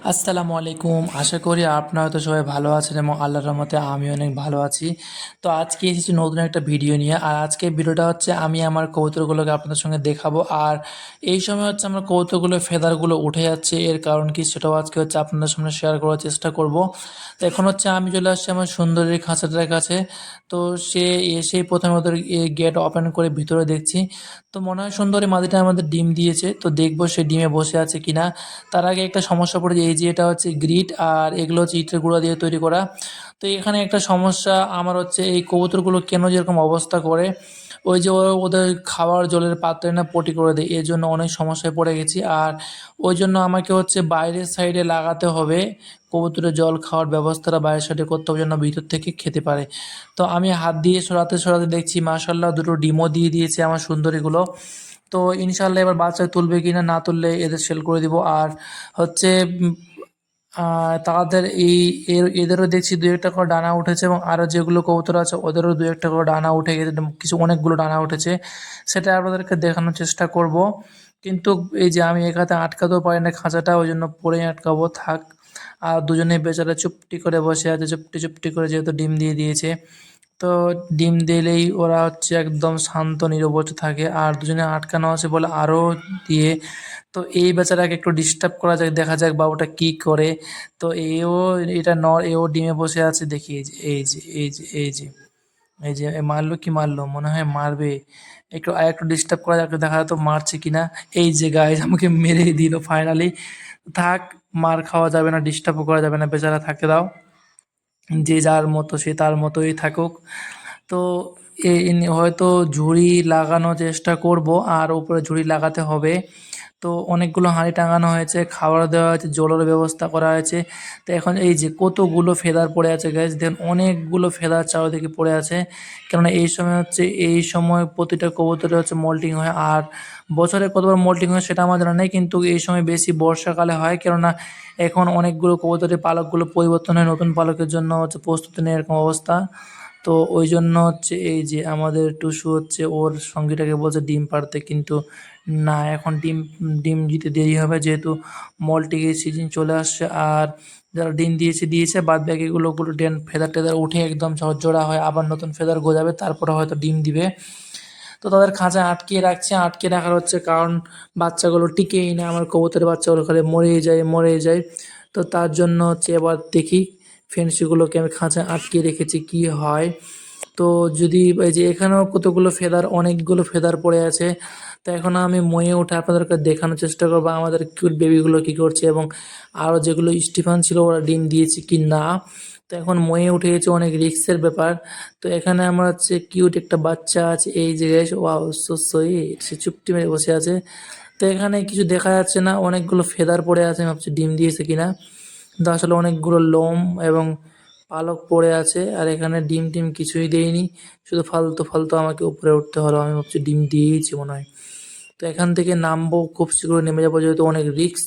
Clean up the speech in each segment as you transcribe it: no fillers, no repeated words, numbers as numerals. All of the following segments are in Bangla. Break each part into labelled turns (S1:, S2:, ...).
S1: আসসালামু আলাইকুম। আশা করি আপনারা তো সবাই ভালো আছেন এবং আল্লাহর রহমতে আমি অনেক ভালো আছি। তো আজকে এসেছি নতুন একটা ভিডিও নিয়ে। আর আজকের ভিডিওটা হচ্ছে আমি আমার কবুতরগুলোকে আপনাদের সঙ্গে দেখাবো। আর এই সময় হচ্ছে আমার কবুতরগুলোর ফেদারগুলো উঠে যাচ্ছে, এর কারণ কি সেটাও আজকে হচ্ছে আপনাদের সামনে শেয়ার করার চেষ্টা করব। তো এখন হচ্ছে আমি চলে আসছি আমার সুন্দরীর খাঁচাটার কাছে। তো সে এসেই প্রথমে ওদের গেট ওপেন করে ভিতরে দেখছি। তো মনে হয় সুন্দরী মাদিটা আমাদের ডিম দিয়েছে, তো দেখবো সে ডিমে বসে আছে কিনা। তার আগে একটা সমস্যা পড়েছে, এই যে এটা হচ্ছে গ্রিট আর এগুলো হচ্ছে ইটের গুঁড়া দিয়ে তৈরি করা। তো এখানে একটা সমস্যা আমার হচ্ছে, এই কবুতরগুলো কেন যেরকম অবস্থা করে, ওই যে ওদের খাওয়ার জলের পাত্রে না পটি করে দেয়, এর জন্য অনেক সমস্যায় পড়ে গেছি। আর ওই জন্য আমাকে হচ্ছে বাইরের সাইডে লাগাতে হবে, কবুতরের জল খাওয়ার ব্যবস্থাটা বাইরের সাইডে করতে হবে যেন ভিতর থেকে খেতে পারে। তো আমি হাত দিয়ে সরাতে সরাতে দেখছি মাশাল্লাহ দুটো ডিমও দিয়ে দিয়েছে আমার সুন্দরীগুলো। তো ইনশাল্লাহ এবার বাচ্চা তুলবে কিনা, না তুললে এদের সেল করে দিব। আর হচ্ছে তাদের এদেরও দেখছি দু একটা করে ডানা উঠেছে, এবং আরও যেগুলো কবুতর আছে ওদেরও দু একটা করে ডানা উঠে গেছে, কিছু অনেকগুলো ডানা উঠেছে। সেটা আপনাদেরকে দেখানোর চেষ্টা করব। কিন্তু এই যে আমি এখানে আটকাতেও পারি না খাঁচাটা, ওই জন্য পরেই আটকাবো থাক। আর দুজনে বেচারা চুপটি করে বসে আছে, চুপটি চুপটি করে, যেহেতু ডিম দিয়ে দিয়েছে। তো ডিম দিলেই ওরা হচ্ছে একদম শান্ত নিরবচ্ছ থাকে, আর দুজনে আটকানো আছে বলে আরও দিয়ে। তো এই বেচারাকে একটু ডিস্টার্ব করা যাক, দেখা যাক বাবুটা কি করে। তো এও এটা এও ডিমে বসে আছে, দেখি এই যে মারলো কি মারলো, মনে হয় মারবে। একটু ডিস্টার্ব করা যাক, দেখা তো মারছে কিনা। এই যে গাইজ আমাকে মেরেই দিল ফাইনালি। থাক, মার খাওয়া যাবে না, ডিস্টার্বও করা যাবে না, বেচারা থাকতে দাও। যে যার মতো সে তার মতোই থাকুক। তো হয়তো ঝুড়ি লাগানোর চেষ্টা করব, আর উপরে ঝুড়ি লাগাতে হবে। তো অনেকগুলো হাঁড়ি টাঙানো হয়েছে, খাবার দেওয়া হয়েছে, জলের ব্যবস্থা করা হয়েছে। তো এখন এই যে কতগুলো ফেদার পড়ে আছে গাইজ, দেখুন অনেকগুলো ফেদার চারিদিকে পড়ে আছে। কেননা এই সময় হচ্ছে, এই সময় প্রতিটা কবুতরে হচ্ছে মল্টিং হয়। আর বছরে কতবার মল্টিং হয় সেটা আমার জানা নেই, কিন্তু এই সময় বেশি বর্ষাকালে হয়। কেননা এখন অনেকগুলো কবুতরের পালকগুলো পরিবর্তন হয়, নতুন পালকের জন্য হচ্ছে প্রস্তুতি নেয়, এরকম অবস্থা। তো ওই জন্য হচ্ছে এই যে আমাদের টুসু হচ্ছে ওর সঙ্গীটাকে বলছে ডিম পাড়তে, কিন্তু না, এখন ডিম ডিম দিতে দেরি হবে, যেহেতু মল্টিংয়ের সিজন চলে আসছে। আর যারা ডিম দিয়েছে বাদ বাকিগুলো ফেদার টেদার উঠে একদম ঝরঝরা হয়, আবার নতুন ফেদার গজাবে, তারপরে হয়তো ডিম দিবে। তো তাদের খাঁচায় আটকিয়ে রাখছে, আটকে রাখার হচ্ছে কারণ বাচ্চাগুলো টিকেই না, আমার কবুতরের বাচ্চাগুলো খালি মরেই যায়। তো তার জন্য হচ্ছে এবার দেখি ফেন্সিগুলোকে আমি খাঁচায় আটকিয়ে রেখেছি কি হয়। তো যদি এই যে এখানেও কতগুলো ফেদার, অনেকগুলো ফেদার পড়ে আছে। তো এখন আমি ময়ে উঠে আপনাদেরকে দেখানোর চেষ্টা করবো আমাদের কিউট বেবিগুলো কী করছে, এবং আরও যেগুলো স্টিফান ছিল ওরা ডিম দিয়েছে কি না। তো এখন ময়ে উঠে গেছে, অনেক রিস্কের ব্যাপার। তো এখানে আমার হচ্ছে কিউট একটা বাচ্চা আছে, এই যে গাইস, ওয়াও সো সুইট, সে চুপটি মেরে বসে আছে। তো এখানে কিছু দেখা যাচ্ছে না, অনেকগুলো ফেদার পড়ে আছে, আমি ভাবছি ডিম দিয়েছে কিনা, কিন্তু আসলে অনেকগুলো লোম এবং পালক পড়ে আছে। আর এখানে ডিম টিম কিছুই দেয়নি, শুধু ফালতু ফালতু আমাকে উপরে উঠতে হলো, আমি ভাবছি ডিম দিয়েইছি মনে হয়। তো এখান থেকে নামবো, খুব শীঘ্র নেমে যাবো, যেহেতু অনেক রিস্ক,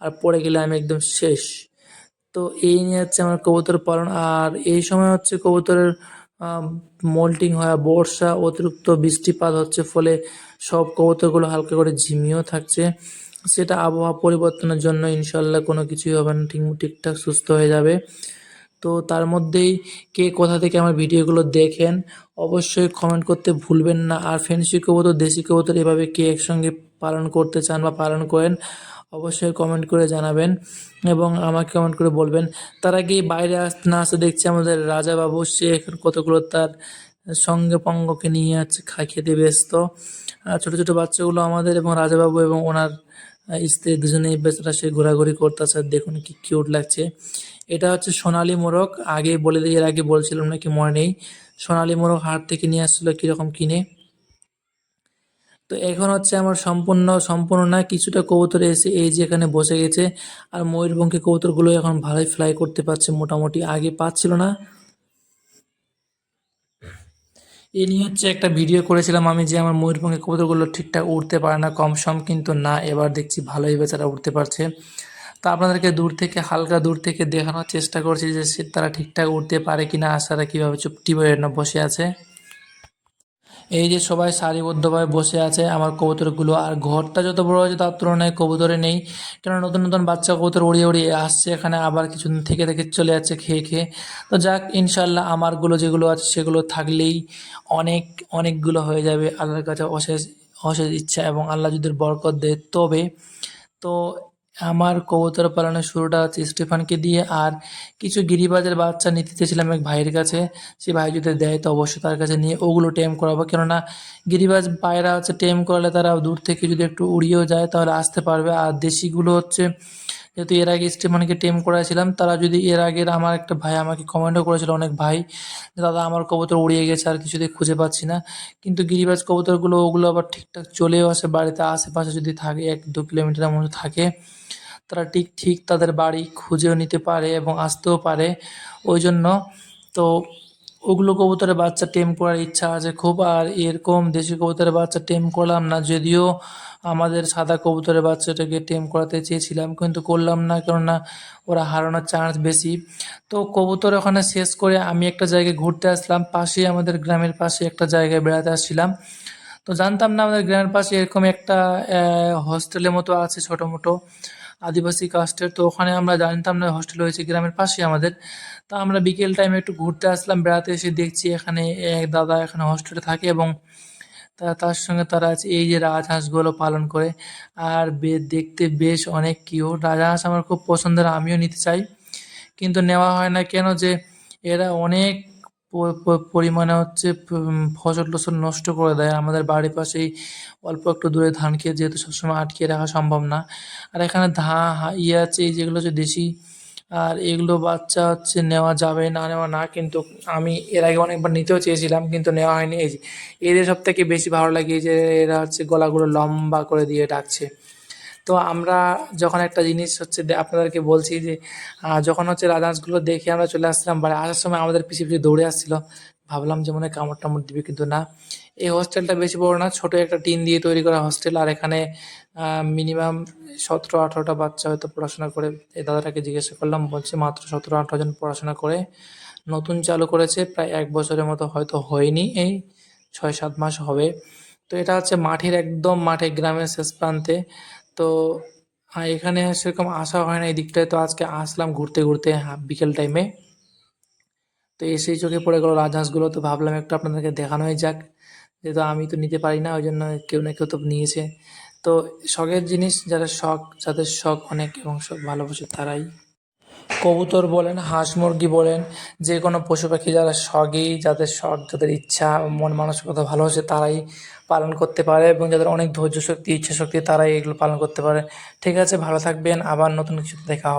S1: আর পড়ে গেলে আমি একদম শেষ। তো এই নিয়ে হচ্ছে আমার কবুতর পালন। আর এই সময় হচ্ছে কবুতরের মোল্টিং হয়, বর্ষা, অতিরিক্ত বৃষ্টিপাত হচ্ছে, ফলে সব কবুতরগুলো হালকা করে ঝিমিয়েও থাকছে। সেটা আবহাওয়া পরিবর্তনের জন্য, ইনশাল্লাহ কোনো কিছুই হবে না, ঠিকঠাক সুস্থ হয়ে যাবে। তো তার মধ্যেই কে কোথা থেকে আমার ভিডিওগুলো দেখেন অবশ্যই কমেন্ট করতে ভুলবেন না। আর ফেন্সি কবুতর, দেশি কবুতর এভাবে কে একসঙ্গে পালন করতে চান বা পালন করেন, অবশ্যই কমেন্ট করে জানাবেন এবং আমাকে কমেন্ট করে বলবেন। তার আগে বাইরে আসতে না আসতে দেখছি আমাদের রাজা বাবু, সে এখন কতগুলো তার সঙ্গে পঙ্গকে নিয়ে যাচ্ছে, খেতে ব্যস্ত। ছোট ছোট বাচ্চাগুলো আমাদের এবং রাজাবাবু এবং ওনার স্ত্রী দুজনেই বেচারা সে ঘোরাঘুরি করতেছে, দেখুন কি কিউট লাগছে। এটা হচ্ছে সোনালী মোরগ, আগে বলে দিই, এর আগে বলছিলাম নাকি মনে নেই। সোনালী মোরগ হাট থেকে নিয়ে আসছিল কীরকম কিনে। তো এখন হচ্ছে আমার সম্পূর্ণ না, কিছুটা কবুতর এসে এই যে এখানে বসে গেছে। আর ময়ূরপঙ্খী কবুতরগুলো এখন ভালোই ফ্লাই করতে পারছে মোটামুটি, আগে পাচ্ছিল না। এ নিয়ে হচ্ছে একটা ভিডিও করেছিলাম আমি, যে আমার ময়ূরপঙ্খী কবুতরগুলো ঠিকঠাক উড়তে পারে না, কম সম, কিন্তু না, এবার দেখছি ভালোই বেচারা উঠতে পারছে। তো আপনাদেরকে হালকা দূর থেকে দেখানোর চেষ্টা করছি যে তারা ঠিকঠাক উঠতে পারে কিনা, আশারা কীভাবে চুপটি বয়ে বসে আছে। এই যে সবাই সারিবদ্ধভাবে বসে আছে আমার কবুতরগুলো, আর ঘরটা যত বড় হয়েছে তার তুলনায় কবুতরে নেই, কেন নতুন নতুন বাচ্চা কবুতর উড়িয়ে উড়িয়ে আসছে এখানে, আবার কিছুদিন থেকে থেকে চলে যাচ্ছে খেয়ে খেয়ে। তো যাক, ইনশাল্লাহ আমারগুলো যেগুলো আছে সেগুলো থাকলেই অনেক অনেকগুলো হয়ে যাবে, আল্লাহর কাছে অশেষ অশেষ ইচ্ছা, এবং আল্লাহ যদি বরকত দেয় তবে। তো আমার কবুতর পালনের শুরুটা হচ্ছে স্টিফানকে দিয়ে, আর কিছু গিরিবাজের বাচ্চা নিতে চেয়েছিলাম এক ভাইয়ের কাছে। সে ভাই যদি দেয় তো অবশ্যই তার কাছে নিয়ে ওগুলো টেম করাবো, কেননা গিরিবাজ পায়রা হচ্ছে টেম করালে তারা দূর থেকে যদি একটু উড়িয়েও যায় তাহলে আসতে পারবে। আর দেশিগুলো হচ্ছে, যেহেতু এর আগে স্টিফানকে টেম করাছিলাম, তারা যদি এর আগের আমার একটা ভাই আমাকে কমেন্টও করেছিল অনেক ভাই, যে দাদা আমার কবুতর উড়িয়ে গেছে আর কিছুতেই খুঁজে পাচ্ছি না। কিন্তু গিরিবাজ কবুতরগুলো ওগুলো আবার ঠিকঠাক চলেও আসে, বাড়িতে আশেপাশে যদি থাকে 1-2 কিলোমিটারের মধ্যে থাকে, তারা ঠিক ঠিক তাদের বাড়ি খুঁজেও নিতে পারে এবং আসতেও পারে। ওই জন্য তো ওগুলো কবুতরের বাচ্চা টেম করার ইচ্ছা আছে খুব। আর এরকম দেশি কবুতরের বাচ্চা টেম করলাম না, যদিও আমাদের সাদা কবুতরের বাচ্চাটাকে টেম করাতে চেয়েছিলাম কিন্তু করলাম না, কেননা ওরা হারানোর চান্স বেশি। তো কবুতর ওখানে শেষ করে আমি একটা জায়গায় ঘুরতে আসলাম, পাশেই আমাদের গ্রামের পাশে একটা জায়গায় বেড়াতে আসছিলাম। তো জানতাম না আমাদের গ্রামের পাশে এরকম একটা হস্টেলের মতো আছে ছোটো মোটো আদিবাসী কাস্টের। তো ওখানে আমরা জানতাম না হস্টেল হয়েছে গ্রামের পাশেই আমাদের। তো আমরা বিকেল টাইমে একটু ঘুরতে আসলাম, বেড়াতে এসে দেখছি এখানে এক দাদা এখানে হস্টেলে থাকে, এবং তার সঙ্গে তারা আছে এই যে রাজহাঁসগুলো পালন করে। আর দেখতে বেশ অনেক কিউট রাজহাঁস, আমার খুব পছন্দের, আমিও নিতে চাই কিন্তু নেওয়া হয় না কেন, যে এরা অনেক পরিমাণে হচ্ছে ফসল টসল নষ্ট করে দেয় আমাদের বাড়ির পাশেই অল্প একটু দূরে ধান খেত, যেহেতু সবসময় আটকে রাখা সম্ভব না। আর এখানে ইয়ে আছে এই যেগুলো হচ্ছে দেশি, আর এগুলো বাচ্চা হচ্ছে নেওয়া যাবে না, নেওয়া না, কিন্তু আমি এর আগে অনেকবার নিতেও চেয়েছিলাম কিন্তু নেওয়া হয়নি। এই যে এদের সব থেকে বেশি ভালো লাগে এই যে এরা হচ্ছে গলাগুলো লম্বা করে দিয়ে ডাকছে। তো আমরা যখন একটা জিনিস হচ্ছে আপনাদেরকে বলছি যে যখন হচ্ছে রাজহাঁসগুলো দেখে আমরা চলে আসছিলাম বাড়ি, আসার সময় আমাদের পিছিয়ে পিছিয়ে দৌড়ে আসছিল, ভাবলাম যে মনে হয় কামড় টামড় দিবে, কিন্তু না। এই হস্টেলটা বেশি বড় না, ছোট একটা টিন দিয়ে তৈরি করা হস্টেল, আর এখানে মিনিমাম 17-18টা বাচ্চা হয়তো পড়াশোনা করে। এই দাদাটাকে জিজ্ঞাসা করলাম, বলছে মাত্র 17-18 জন পড়াশোনা করে, নতুন চালু করেছে, প্রায় 1 বছরের মতো হয়তো হয়নি, এই 6-7 মাস হবে। তো এটা হচ্ছে মাঠের একদম মাঠে গ্রামের শেষ প্রান্তে। তো এখানে সেরকম আসা হয় না এই দিকটায়, তো আজকে আসলাম ঘুরতে ঘুরতে বিকেল টাইমে। তো এসেই চোখে পড়ে গেল রাজহাঁসগুলো, তো ভাবলাম একটু আপনাদেরকে দেখানোই যাক, যেহেতু আমি তো নিতে পারি না, ওই জন্য কেউ না কেউ তো নিয়েছে। তো শখের জিনিস, যারা শখ, যাদের শখ অনেক এবং শখ ভালোবাসে তারাই, কবুতর বলেন, হাঁস মুরগি বলেন, যে কোনো পশু পাখি যারা শখই, যাদের শখ, যাদের ইচ্ছা, মন মানসিকতা ভালোবাসে তারাই পালন করতে পারে, এবং যাদের অনেক ধৈর্য শক্তি, ইচ্ছা শক্তি, তারাই এগুলো পালন করতে পারে। ঠিক আছে, ভালো থাকবেন, আবার নতুন কিছু দেখা হবে।